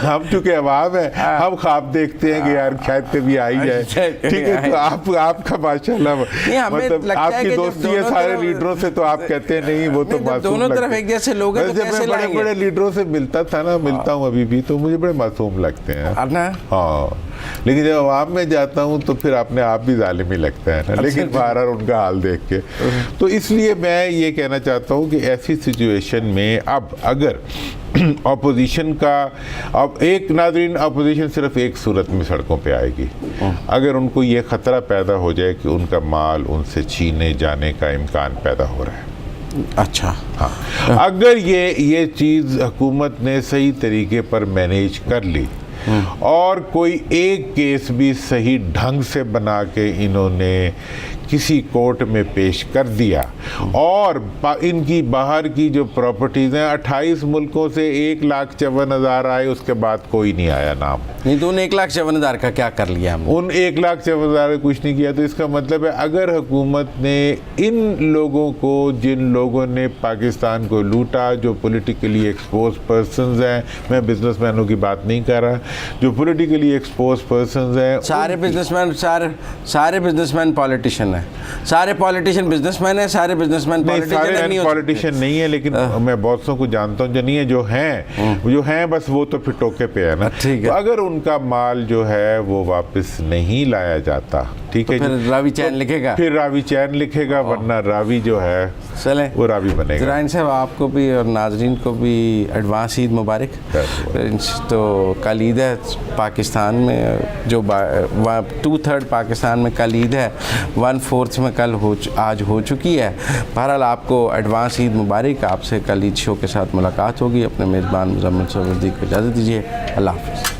S2: हम चूंकि अवाम है, हम ख्वाब देखते हैं कि यार शायद कभी आ ही जाए, ठीक है। तो आपका माशाल्लाह मतलब आपकी दोस्ती है सारे लीडरों से, तो आप कहते हैं नहीं वो तो
S1: दोनों तरफ एक जैसे लोग हैं।
S2: जब मैं बड़े बड़े लीडरों से मिलता था ना, मिलता हूँ अभी भी, तो मुझे बड़े मासूम लगते हैं। हाँ, लेकिन जब आवाम में जाता हूँ तो फिर अपने आप भी जालिम ही लगता है ना। लेकिन बाहर उनका हाल देख के, तो इसलिए मैं ये कहना चाहता हूँ कि ऐसी सिचुएशन में अब अगर अपोजिशन का, अब एक नाज़रीन अपोजिशन सिर्फ एक सूरत में सड़कों पे आएगी, अगर उनको ये ख़तरा पैदा हो जाए कि उनका माल उनसे छीने जाने का इम्कान पैदा हो रहा है।
S1: अच्छा,
S2: हाँ, अगर ये चीज़ हुकूमत ने सही तरीके पर मैनेज कर ली और कोई एक केस भी सही ढंग से बना के इन्होंने किसी कोर्ट में पेश कर दिया और इनकी बाहर की जो प्रॉपर्टीज़ हैं 28 मुल्कों से 1,54,000 आए, उसके बाद कोई नहीं आया नाम।
S1: नहीं तो उन 1,54,000 का क्या कर लिया हमने?
S2: उन 1,54,000 कुछ नहीं किया। तो इसका मतलब है अगर हुकूमत ने इन लोगों को, जिन लोगों ने पाकिस्तान को लूटा, जो पॉलिटिकली एक्सपोज पर्सनस हैं, मैं बिजनेसमैनों की बात नहीं कर रहा, जो पॉलिटिकली एक्सपोज पर्सनस हैं,
S1: सारे बिजनेसमैन पॉलिटिशियन है, सारे पॉलिटिशियन बिजनेसमैन है, सारे बिजनेसमैन
S2: पॉलिटिशियन नहीं है। लेकिन मैं बहुत सौ को जानता हूँ जो नहीं है, जो हैं बस वो तो फिर टोके पे है ना। तो अगर उनका माल जो है वो वापस नहीं लाया जाता, ठीक है,
S1: फिर रावी चैन लिखेगा,
S2: फिर रावी चैन लिखेगा, वरना रावी जो है
S1: चले वो
S2: रावी बनेगा।
S1: ज़राइन साहब, आपको भी और नाजरीन को भी एडवांस ईद मुबारक। तो कल ईद है पाकिस्तान में, जो 2/3 पाकिस्तान में कल ईद है, 1/4 में कल आज हो चुकी है। बहरहाल आपको एडवांस ईद मुबारक। आपसे कल ईद शो के साथ मुलाकात होगी। अपने मेज़बान मुज़म्मिल सरवर्दी को इजाज़त दीजिए। अल्लाह हाफ़िज़।